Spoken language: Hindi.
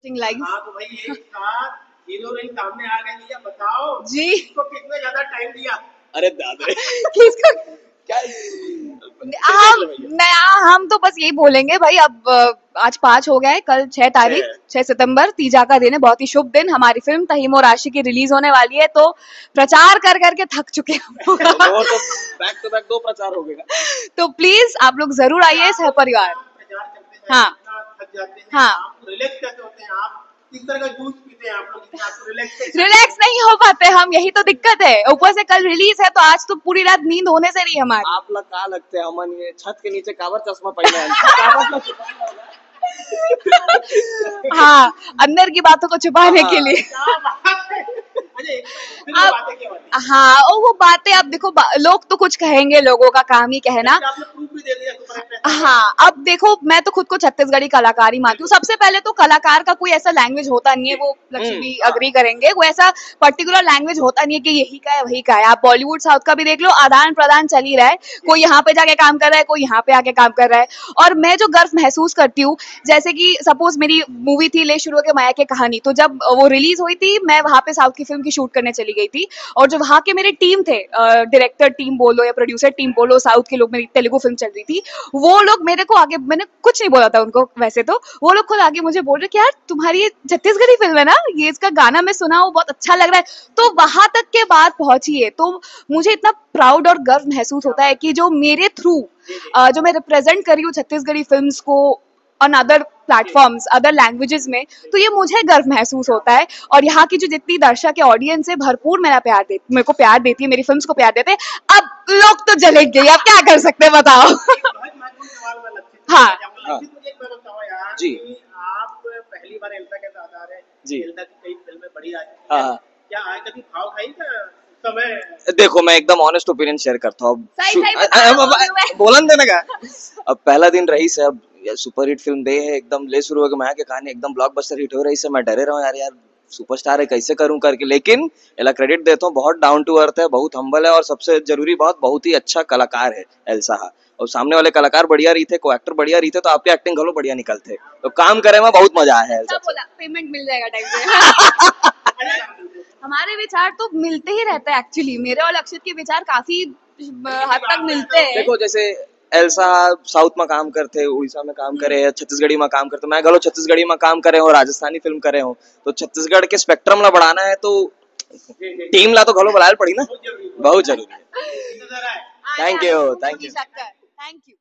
लाइफ। हाँ तो भाई एक साथ हीरोइन सामने आ गई है, बताओ जी इसको कितने ज्यादा टाइम दिया? अरे दादा किसको क्या हम तो बस यही बोलेंगे भाई। अब आज 5 हो गया है, कल 6 तारीख 6 सितंबर तीजा का दिन है, बहुत ही शुभ दिन। हमारी फिल्म तहीम और आशिकी रिलीज होने वाली है, तो प्रचार कर करके थक चुके हैं। वो तो बैक टू बैक 2 प्रचार हो गएगा। तो प्लीज आप लोग जरूर आइए सहपरिवार। प्रचार करते हैं, हाँ इतना थक जाते हैं, हाँ आप रिलैक्स कैसे होते हैं? आप किस तरह का जूस पीते हैं आप लोग, जिससे आपको रिलैक्स रिलैक्स नहीं हो पाते हम, यही तो दिक्कत है। ऊपर से कल रिलीज है, तो आज तो पूरी रात नींद होने से रही हमारी। आप लोग का लगते हैं अमन, ये छत के नीचे कावर चश्मा पहने हैं। हाँ, अंदर की बातों को छुपाने के लिए। क्या बात है? अजय, फिर वो अब बातें क्या वाली? हाँ, और वो बातें अब देखो, लोग तो कुछ कहेंगे, लोगों का काम ही कहना। आपने प्रूफ भी दे दिया सुपर। हाँ, अब देखो मैं तो खुद को छत्तीसगढ़ी कलाकार ही मानती हूँ। सबसे पहले तो कलाकार का कोई ऐसा लैंग्वेज होता नहीं है, वो लक्ष्मी भी अग्री करेंगे, कोई ऐसा पर्टिकुलर लैंग्वेज होता नहीं है कि यही का है वही का है। आप बॉलीवुड साउथ का भी देख लो, आदान प्रदान चल ही रहा है। कोई यहाँ पे जाके काम कर रहा है, कोई यहाँ पे आके काम कर रहा है। और मैं जो गर्व महसूस करती हूँ, जैसे कि सपोज मेरी मूवी थी ले शुरू के माया की कहानी, तो जब वो रिलीज हुई थी, मैं वहां पे साउथ की फिल्म की शूट करने चली गई थी। और जो वहां के मेरे टीम थे, डायरेक्टर टीम बोलो या प्रोड्यूसर टीम बोलो, साउथ के लोग, मेरी तेलुगु फिल्म चल रही थी, वो लोग मेरे को आगे, मैंने कुछ नहीं बोला था उनको वैसे, तो वो लोग खुद आगे मुझे बोल रहे कि यार तुम्हारी ये छत्तीसगढ़ी फिल्म है ना, ये इसका गाना मैं सुना, वो बहुत अच्छा लग रहा है। तो वहां तक के बात पहुंची है, तो मुझे इतना प्राउड और गर्व महसूस होता है कि जो मेरे थ्रू जो मैं रिप्रेजेंट कर रही हूँ छत्तीसगढ़ी फिल्म्स को on other platforms, other languages में, तो ये मुझे गर्व महसूस होता है। और यहाँ की जो जितनी दर्शक है, ऑडियंस है, भरपूर मेरे को प्यार देती है, मेरी फिल्म्स को प्यार देते हैं। अब लोग तो जलेंगे, अब क्या कर सकते हैं बताओ। हाँ जी। आप पहली बार एल्सा के साथ आ रहे हैं जी। एल्सा की कई फिल्में बड़ी आ चुकी हाँ हैं। हाँ। क्या आज कभी भाव खाई क्या समय? देखो मैं एकदम ऑनेस्ट ओपिनियन शेयर करता हूँ। सही बता बोलन देने का। अब पहला दिन रईस है, अब सुपर हिट फिल्म दे है, एकदम ले शुरू हो गया, माया की कहानी एकदम ब्लॉकबस्टर हिट हो रही है। मैं डरे रहा हूँ यार सुपरस्टार है, कैसे करूं करके, लेकिन एला क्रेडिट देता हूँ, बहुत डाउन टू अर्थ है, बहुत हम्बल है, और सबसे जरूरी बात, बहुत ही अच्छा कलाकार है एल्सा। और सामने वाले कलाकार बढ़िया रही थे, को एक्टर बढ़िया रही थे, तो आपके एक्टिंग घलो बढ़िया निकलते, तो काम करे में बहुत मजा आया है। पेमेंट मिल जाएगा टाइम से। हमारे विचार तो मिलते ही रहते हैं एक्चुअली, मेरे और लक्षित के विचार काफी हद तक मिलते हैं। देखो जैसे एल्सा साउथ में काम करते, उड़ीसा में काम करे, छत्तीसगढ़ी में काम करते, मैं गलो छत्तीसगढ़ी में काम करे हो, राजस्थानी फिल्म करे हो, तो छत्तीसगढ़ के स्पेक्ट्रम ला बढ़ाना है, तो टीम ला तो घलो बुलाए पड़ी ना, बहुत जरूरी है। Thank you. Thank you.